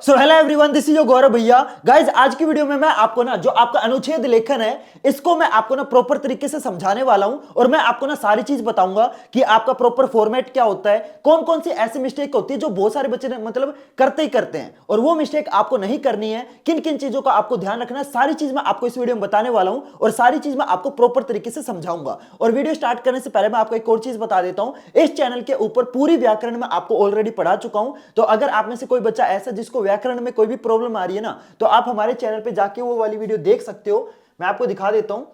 So hello everyone, this is your Gaurav भैया। Guys, आज की वीडियो में मैं आपको ना जो आपका अनुच्छेद लेखन है इसको मैं आपको ना प्रॉपर तरीके से समझाने वाला हूं और मैं आपको ना सारी चीज बताऊंगा कि आपका प्रॉपर फॉर्मेट क्या होता है, कौन कौन सी ऐसी मिस्टेक होती है जो बहुत सारे बच्चे मतलब करते ही करते हैं और वो मिस्टेक आपको नहीं करनी है। किन किन चीजों का आपको ध्यान रखना है, सारी चीज मैं आपको इस वीडियो में बताने वाला हूं और सारी चीज मैं आपको प्रॉपर तरीके से समझाऊंगा। और वीडियो स्टार्ट करने से पहले मैं आपको एक और चीज बता देता हूं, इस चैनल के ऊपर पूरी व्याकरण में आपको ऑलरेडी पढ़ा चुका हूं। तो अगर आप में से कोई बच्चा ऐसा जिसको व्याकरण में कोई भी प्रॉब्लम आ रही है ना, तो आप हमारे चैनल पे जाके वो वाली वीडियो देख सकते हो। मैं आपको दिखा देता हूं।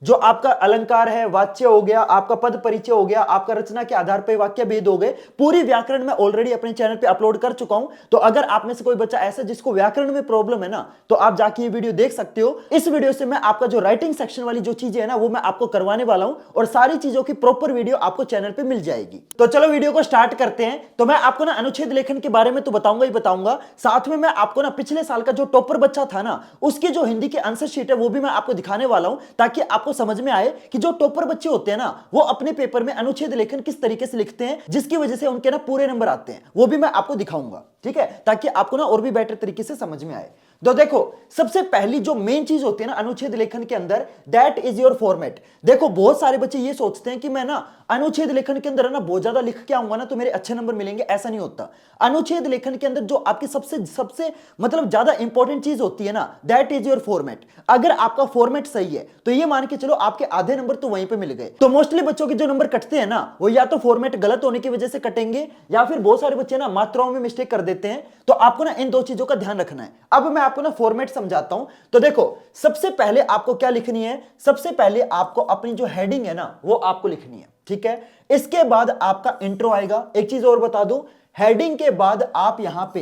जो आपका अलंकार है, वाच्य हो गया, आपका पद परिचय हो गया, आपका रचना के आधार पर वाक्य भेद हो गए, पूरी व्याकरण में ऑलरेडी अपने चैनल पे अपलोड कर चुका हूं। तो अगर आप में से कोई बच्चा ऐसा जिसको व्याकरण में प्रॉब्लम है ना, तो आप जाके ये वीडियो देख सकते हो। इस वीडियो से मैं आपका जो राइटिंग सेक्शन वाली जो चीजें है ना, वो मैं आपको करवाने वाला हूं और सारी चीजों की प्रॉपर वीडियो आपको चैनल पर मिल जाएगी। तो चलो वीडियो को स्टार्ट करते हैं। तो मैं आपको ना अनुच्छेद लेखन के बारे में तो बताऊंगा ही बताऊंगा, साथ में मैं आपको ना पिछले साल का जो टॉपर बच्चा था ना, उसकी जो हिंदी की आंसर शीट है वो भी मैं आपको दिखाने वाला हूं, ताकि आपको समझ में आए कि जो टॉपर बच्चे होते हैं ना, वो अपने पेपर में अनुच्छेद लेखन किस तरीके से लिखते हैं, जिसकी वजह से उनके ना पूरे नंबर आते हैं, वो भी मैं आपको दिखाऊंगा। ठीक है, ताकि आपको ना और भी बेटर तरीके से समझ में आए। तो देखो, सबसे पहली जो मेन चीज होती है ना अनुच्छेद लेखन के अंदर, दैट इज योर फॉर्मेट। देखो, बहुत सारे बच्चे ये सोचते हैं कि मैं ना अनुच्छेद लेखन के अंदर ना बहुत ज्यादा लिख के आऊंगा ना तो मेरे अच्छे नंबर मिलेंगे, ऐसा नहीं होता। अनुच्छेद लेखन के अंदर जो आपकी सबसे सबसे मतलब ज्यादा इंपॉर्टेंट चीज होती है ना, दैट इज योर फॉर्मेट। अगर आपका फॉर्मेट सही है तो ये मान के चलो आपके आधे नंबर तो वहीं पे मिल गए। तो मोस्टली बच्चों के जो नंबर कटते हैं ना, वो या तो फॉर्मेट गलत होने की वजह से कटेंगे, या फिर बहुत सारे बच्चे ना मात्राओं में मिस्टेक कर देते हैं। तो आपको ना इन दो चीजों का ध्यान रखना है। अब मैं आपको ना फॉर्मेट समझाता हूं। तो देखो, सबसे पहले आपको क्या लिखनी है, सबसे पहले आपको अपनी जो हेडिंग है ना, वो आपको लिखनी है। ठीक है, इसके बाद आपका इंट्रो आएगा। एक चीज और बता दूं, हेडिंग के बाद आप यहां पे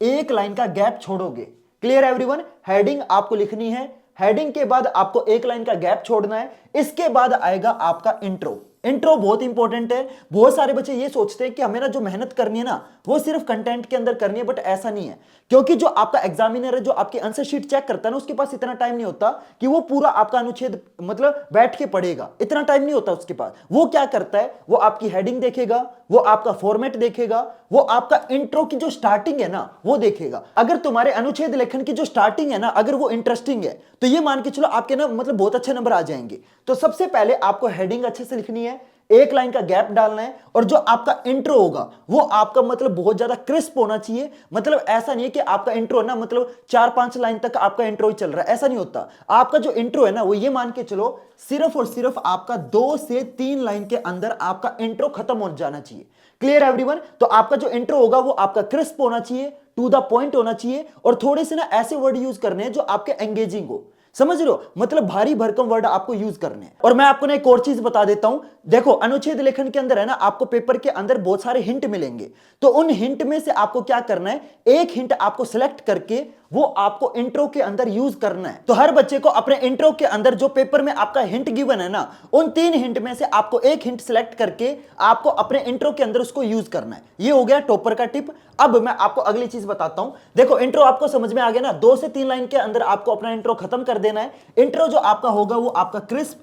एक लाइन का गैप छोड़ोगे। Clear everyone? हेडिंग आपको लिखनी है, हेडिंग के बाद आपको एक लाइन का गैप छोड़ना है। इसके बाद आएगा आपका इंट्रो। इंट्रो बहुत इंपॉर्टेंट है। बहुत सारे बच्चे ये सोचते हैं कि हमें ना जो मेहनत करनी है ना, वो सिर्फ कंटेंट के अंदर करनी है, बट ऐसा नहीं है। क्योंकि जो आपका एग्जामिनर है, जो आपकी आंसर शीट चेक करता है ना, उसके पास इतना टाइम नहीं होता कि वो पूरा आपका अनुच्छेद मतलब बैठ के पढ़ेगा। इतना टाइम नहीं होता उसके पास। वो क्या करता है, वो आपकी हेडिंग देखेगा, वो आपका फॉर्मेट देखेगा, वो आपका इंट्रो की जो स्टार्टिंग है ना, वो देखेगा। अगर तुम्हारे अनुच्छेद लेखन की जो स्टार्टिंग है ना, अगर वो इंटरेस्टिंग है, तो ये मान के चलो आपके ना मतलब बहुत अच्छे नंबर आ जाएंगे। तो सबसे पहले आपको हेडिंग अच्छे से लिखनी है, एक लाइन का गैप डालना है, और जो आपका इंट्रो होगा वो आपका मतलब बहुत ज्यादा क्रिस्प होना चाहिए। मतलब ऐसा नहीं है कि आपका इंट्रो ना मतलब 4-5 लाइन तक आपका इंट्रो ही चल रहा है, ऐसा नहीं होता। आपका जो इंट्रो है ना, वो ये मान के चलो सिर्फ और सिर्फ आपका 2 से 3 लाइन के अंदर आपका इंट्रो खत्म हो जाना चाहिए। Clear everyone? तो आपका जो इंट्रो होगा वो आपका क्रिस्प होना चाहिए, टू द पॉइंट होना चाहिए, और थोड़े से ना ऐसे वर्ड यूज करने हैं जो आपके एंगेजिंग हो। समझ रहे हो? मतलब भारी भरकम वर्ड आपको यूज करने हैं। और मैं आपको ना एक और चीज बता देता हूं। देखो, अनुच्छेद लेखन के अंदर है ना, आपको पेपर के अंदर बहुत सारे हिंट मिलेंगे। तो उन हिंट में से आपको क्या करना है, एक हिंट आपको सिलेक्ट करके वो आपको इंट्रो के अंदर यूज करना है। तो हर बच्चे को अपने इंट्रो के अंदर जो पेपर में आपका हिंट गिवन है ना, उन 3 हिंट में से आपको एक हिंट सिलेक्ट करके आपको अपने इंट्रो के अंदर उसको यूज करना है। ये हो गया टॉपर का टिप। अब मैं आपको अगली चीज बताता हूं। देखो, इंट्रो आपको समझ में आ गया ना, 2 से 3 लाइन के अंदर आपको अपना इंट्रो खत्म कर देना है। इंट्रो जो आपका होगा वो आपका crisp,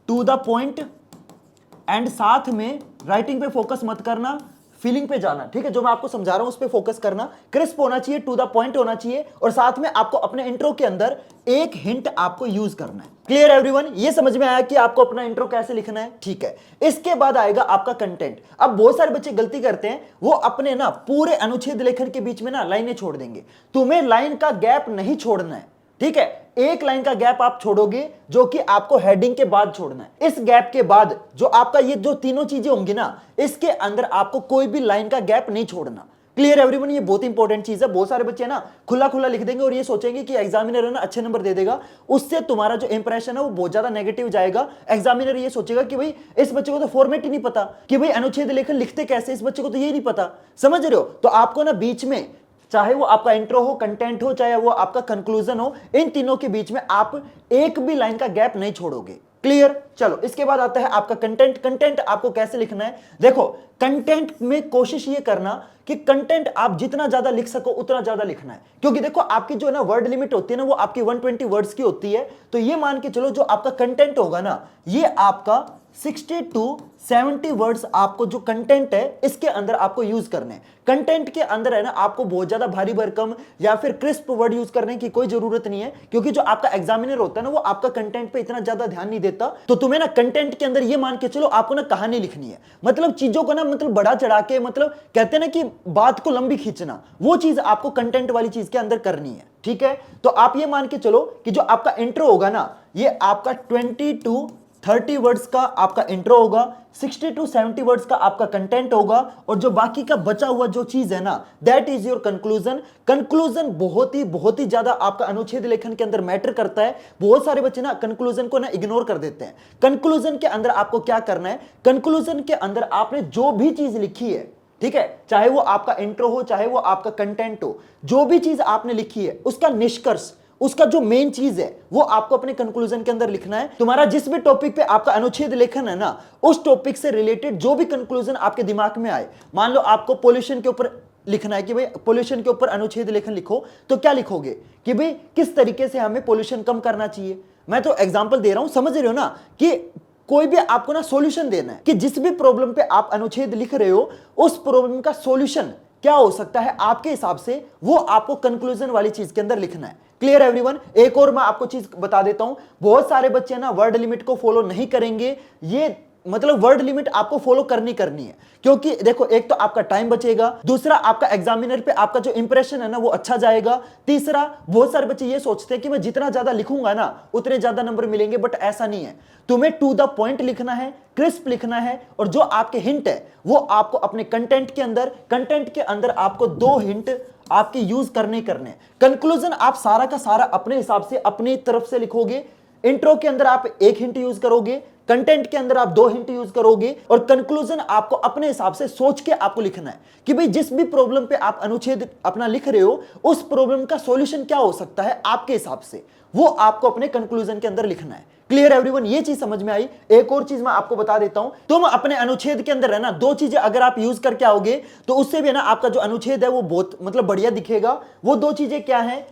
to the point, and साथ में राइटिंग पे फोकस मत करना, फीलिंग पे जाना। ठीक है, जो मैं आपको समझा रहा हूं उस पे फोकस करना। क्रिस्प होना चाहिए, टू द पॉइंट होना चाहिए, और साथ में आपको अपने इंट्रो के अंदर एक हिंट आपको यूज करना है। Clear everyone? ये समझ में आया कि आपको अपना इंट्रो कैसे लिखना है? ठीक है, इसके बाद आएगा आपका कंटेंट। अब बहुत सारे बच्चे गलती करते हैं, वो अपने ना पूरे अनुच्छेद लेखन के बीच में ना लाइनें छोड़ देंगे। तुम्हें लाइन का गैप नहीं छोड़ना है। ठीक है, एक लाइन का गैप आप छोड़ोगे जो कि आपको हेडिंग के बाद छोड़ना है। इस गैप के बाद जो आपका ये जो तीनों चीजें होंगी ना, इसके अंदर आपको कोई भी लाइन का गैप नहीं छोड़ना। Clear everyone? ये बहुत इंपॉर्टेंट चीज है। बहुत सारे बच्चे ना खुला खुला लिख देंगे और ये सोचेंगे कि एग्जामिनर है ना अच्छे नंबर दे देगा, उससे तुम्हारा जो इंप्रेशन है वो बहुत ज्यादा नेगेटिव जाएगा। एग्जामिनर ये सोचेगा कि भाई इस बच्चे को तो फॉर्मेट ही नहीं पता कि भाई अनुच्छेद लेखन लिखते कैसे, इस बच्चे को तो ये नहीं पता। समझ रहे हो? तो आपको ना बीच में, चाहे वो आपका इंट्रो हो, कंटेंट हो, चाहे वो आपका कंक्लूजन हो, इन तीनों के बीच में आप एक भी लाइन का गैप नहीं छोड़ोगे। क्लियर? चलो इसके बाद आता है आपका कंटेंट। कंटेंट आपको कैसे लिखना है, देखो कंटेंट में कोशिश ये करना कि कंटेंट आप जितना ज्यादा लिख सको उतना ज्यादा लिखना है, क्योंकि देखो आपकी जो है ना वर्ड लिमिट होती है ना वो आपकी 120 वर्ड्स की होती है। तो ये मान के चलो जो आपका कंटेंट होगा ना ये आपका 60 to 70 वर्ड्स आपको जो कंटेंट है इसके अंदर आपको यूज करने हैं। कंटेंट के अंदर है ना आपको बहुत ज्यादा भारी भरकम या फिर क्रिस्प वर्ड यूज करने की कोई जरूरत नहीं है, क्योंकि जो आपका एग्जामिनर होता है ना वो आपका कंटेंट पे इतना ज्यादा ध्यान नहीं देता। तो तुम्हें ना कंटेंट के अंदर ये मान के चलो आपको ना कहानी लिखनी है, मतलब चीजों को ना मतलब बढ़ा चढ़ा के, मतलब कहते हैं ना कि बात को लंबी खींचना, वो चीज आपको कंटेंट वाली चीज के अंदर करनी है। ठीक है, तो आप ये मान के चलो कि जो आपका इंट्रो होगा ना ये आपका 20 to 30 वर्ड्स का आपका इंट्रो होगा, 60 to 70 वर्ड्स का आपका कंटेंट होगा, और जो बाकी का बचा हुआ जो चीज है ना that is your conclusion. Conclusion बहुत ही ज्यादा आपका अनुच्छेद लेखन के अंदर मैटर करता है। बहुत सारे बच्चे ना कंक्लूजन को ना इग्नोर कर देते हैं। कंक्लूजन के अंदर आपको क्या करना है, कंक्लूजन के अंदर आपने जो भी चीज लिखी है, ठीक है, चाहे वो आपका इंट्रो हो चाहे वो आपका कंटेंट हो, जो भी चीज आपने लिखी है उसका निष्कर्ष, उसका जो मेन चीज है वो आपको अपने कंक्लूजन के अंदर लिखना है। तुम्हारा जिस भी टॉपिक पे आपका अनुच्छेद लेखन है ना उस टॉपिक से रिलेटेड जो भी कंक्लूजन आपके दिमाग में आए, मान लो आपको पोल्यूशन के ऊपर लिखना है कि भाई पोल्यूशन के ऊपर अनुच्छेद लेखन लिखो, तो क्या लिखोगे कि भाई किस तरीके से हमें पोल्यूशन कम करना चाहिए। मैं तो एग्जांपल दे रहा हूं, समझ रहे हो ना, कि कोई भी आपको ना सॉल्यूशन देना है कि जिस भी प्रॉब्लम पे आप अनुच्छेद लिख रहे हो उस प्रॉब्लम का सॉल्यूशन क्या हो सकता है आपके हिसाब से, वो आपको कंक्लूजन वाली चीज के अंदर लिखना है। Clear everyone. एक और मैं आपको चीज बता देता हूं, बहुत सारे बच्चे ना वर्ड लिमिट को फॉलो नहीं करेंगे। ये मतलब वर्ड लिमिट आपको फॉलो करनी है, क्योंकि देखो एक तो आपका टाइम बचेगा, दूसरा आपका एग्जामिनर पे आपका जो इंप्रेशन है ना वो अच्छा जाएगा, तीसरा बहुत सारे बच्चे ये सोचते हैं कि मैं जितना ज्यादा लिखूंगा ना उतने ज्यादा नंबर मिलेंगे, बट ऐसा नहीं है। तुम्हें टू द पॉइंट लिखना है, क्रिस्प लिखना है, और जो आपके हिंट है वो आपको अपने कंटेंट के अंदर आपको 2 हिंट आपके यूज करने कंक्लूजन आप सारा का सारा अपने हिसाब से अपनी तरफ से लिखोगे। इंट्रो के अंदर आप 1 हिंट यूज करोगे, कंटेंट के अंदर आप 2 हिंट यूज करोगे, और कंक्लूजन आपको अपने हिसाब से सोच के आपको लिखना है कि भाई जिस भी प्रॉब्लम पे आप अनुच्छेद अपना लिख रहे हो उस प्रॉब्लम का सॉल्यूशन क्या हो सकता है आपके हिसाब से, वो आपको अपने कंक्लूजन के अंदर लिखना है। क्लियर एवरीवन, ये चीज समझ में आई। एक और चीज मैं आपको बता देता हूं, तुम अपने अनुच्छेद के अंदर है ना 2 चीजें अगर आप यूज करके आओगे तो उससे भी है ना आपका जो अनुच्छेद है वो बहुत मतलब बढ़िया दिखेगा। वो 2 चीजें क्या है,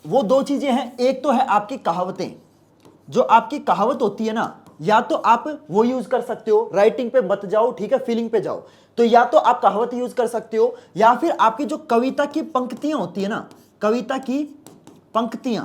वो 2 चीजें हैं, एक तो है आपकी कहावतें। जो आपकी कहावत होती है ना, या तो आप वो यूज कर सकते हो, राइटिंग पे मत जाओ, ठीक है, फीलिंग पे जाओ। तो या तो आप कहावत यूज कर सकते हो, या फिर आपकी जो कविता की पंक्तियां होती है ना, कविता की पंक्तियां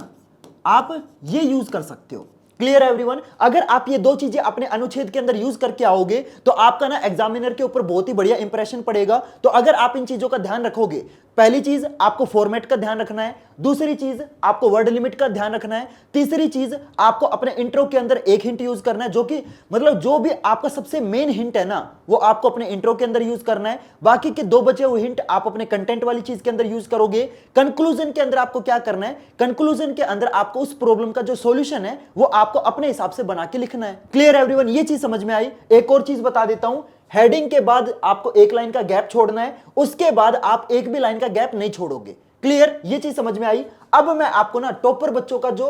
आप ये यूज कर सकते हो। Clear everyone. अगर आप ये 2 चीजें अपने अनुच्छेद के अंदर यूज करके आओगे तो आपका ना एग्जामिनर के ऊपर बहुत ही बढ़िया इंप्रेशन पड़ेगा। तो अगर आप इन चीजों का ध्यान रखोगे, पहली चीज आपको फॉर्मेट का ध्यान रखना है, दूसरी चीज आपको वर्ड लिमिट का ध्यान रखना है, तीसरी चीज आपको अपने इंट्रो के अंदर 1 हिंट यूज करना है, जो कि मतलब जो भी आपका सबसे मेन हिंट है ना वो आपको अपने इंट्रो के अंदर यूज करना है। बाकी के 2 बचे हुए हिंट आप अपने कंटेंट वाली चीज के अंदर यूज करोगे। कंक्लूजन के अंदर आपको क्या करना है, कंक्लूजन के अंदर आपको उस प्रॉब्लम का जो सॉल्यूशन है वो आपको अपने हिसाब से बना के लिखना है। क्लियर एवरीवन, ये चीज समझ में आई। एक और चीज बता देता हूं, हेडिंग के बाद आपको 1 लाइन का गैप छोड़ना है, उसके बाद आप 1 भी लाइन का गैप नहीं छोड़ोगे। क्लियर, ये चीज समझ में आई। अब मैं आपको ना टॉपर बच्चों का जो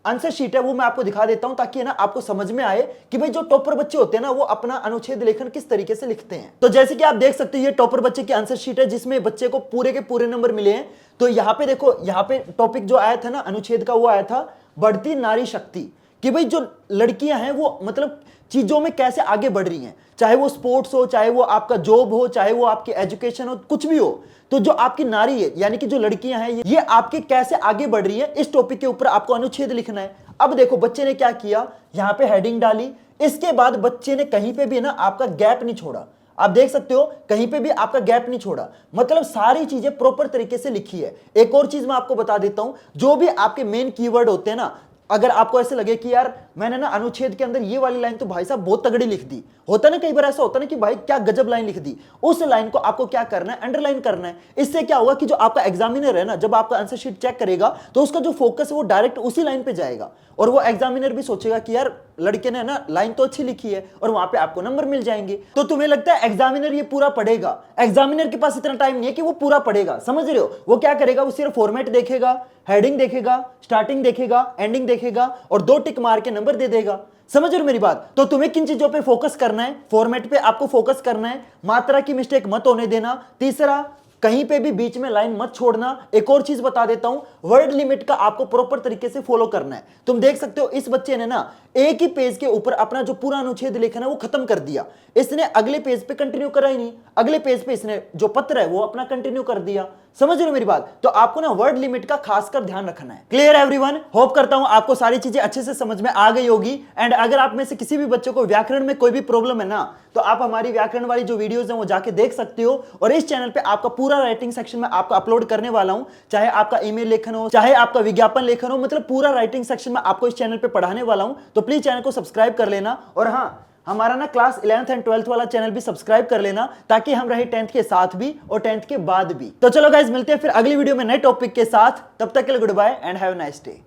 आंसर शीट है वो मैं आपको दिखा देता हूं, ताकि ना आपको समझ में आए कि भाई जो टॉपर बच्चे होते हैं ना वो अपना अनुच्छेद लेखन किस तरीके से लिखते हैं। तो जैसे कि आप देख सकते हो ये टॉपर बच्चे की आंसर शीट है जिसमें बच्चे को पूरे के पूरे नंबर मिले हैं। तो यहां पे देखो, यहां पे टॉपिक जो आया था ना अनुच्छेद का, वो आया था बढ़ती नारी शक्ति, कि भाई जो लड़कियां हैं वो मतलब चीजों में कैसे आगे बढ़ रही हैं, चाहे वो स्पोर्ट्स हो, चाहे वो आपका जॉब हो, चाहे वो आपकी एजुकेशन हो, कुछ भी हो। तो जो आपकी नारी है यानी कि जो लड़कियां हैं ये आपके कैसे आगे बढ़ रही है, इस टॉपिक के ऊपर आपको अनुच्छेद लिखना है। अब देखो बच्चे ने क्या किया, यहां पे हेडिंग डाली, इसके बाद बच्चे ने कहीं पे भी ना आपका गैप नहीं छोड़ा। आप देख सकते हो कहीं पे भी आपका गैप नहीं छोड़ा, मतलब सारी चीजें प्रॉपर तरीके से लिखी है। एक और चीज मैं आपको बता देता हूं, जो भी आपके मेन कीवर्ड होते हैं ना, अगर आपको ऐसे लगे कि यार मैंने ना अनुच्छेद के अंदर ये वाली लाइन तो भाई साहब बहुत तगड़ी लिख दी, होता ना कई बार ऐसा होता ना कि भाई क्या गजब लाइन लिख दी, उस लाइन को आपको क्या करना है, अंडरलाइन करना है। इससे क्या होगा कि जो आपका एग्जामिनर है ना, जब आपका आंसर शीट चेक करेगा तो उसका जो फोकस है वो डायरेक्ट उसी लाइन पे जाएगा, और वो एग्जामिनर भी सोचेगा कि यार लड़के ने ना लाइन तो अच्छी लिखी है, और वहां पे आपको नंबर मिल जाएंगे। तो तुम्हें लगता है एग्जामिनर ये पूरा पढ़ेगा? एग्जामिनर के पास इतना टाइम नहीं है कि वो पूरा पढ़ेगा, समझ रहे हो। वो क्या करेगा, वो सिर्फ फॉर्मेट देखेगा, हेडिंग देखेगा, स्टार्टिंग देखेगा, एंडिंग देखेगा, और 2 टिक मार के नंबर दे देगा। समझ रहे हो मेरी बात? तो तुम्हें किन चीजों पे फोकस करना है? फॉर्मेट पे आपको फोकस करना है, मात्रा की मिस्टेक मत होने देना। तीसरा, कहीं पे भी बीच में लाइन मत छोड़ना। एक और चीज बता देता हूं, वर्ड लिमिट का आपको प्रॉपर तरीके से फॉलो करना है। तुम देख सकते हो इस बच्चे ने ना एक ही पेज के ऊपर अपना जो पूरा अनुच्छेद लेखन है वो खत्म कर दिया, इसने अगले पेज पे कंटिन्यू करा ही नहीं, अगले पेज पे इसने जो पत्र है वो अपना कंटिन्यू कर दिया। समझ रहे हो मेरी बात? तो आपको ना वर्ड लिमिट का खासकर ध्यान रखना है। Clear everyone? होप करता हूं आपको सारी चीजें अच्छे से समझ में आ गई होगी। एंड अगर आप में से किसी भी बच्चे को व्याकरण में कोई भी प्रॉब्लम है ना, तो आप हमारी व्याकरण वाली जो वीडियोस हैं वो जाके देख सकते हो। और इस चैनल पे आपका पूरा राइटिंग सेक्शन में आपको अपलोड करने वाला हूं, चाहे आपका ईमेल लेखन हो, चाहे आपका विज्ञापन लेखन हो, मतलब पूरा राइटिंग सेक्शन में आपको इस चैनल पे पढ़ाने वाला हूं। तो प्लीज चैनल को सब्सक्राइब कर लेना। और हाँ, हमारा ना क्लास 11th एंड 12th वाला चैनल भी सब्सक्राइब कर लेना, ताकि हम रहे 10th के साथ भी और 10th के बाद भी। तो चलो गाइस, मिलते हैं फिर अगली वीडियो में नए टॉपिक के साथ। तब तक के लिए goodbye and have a nice day.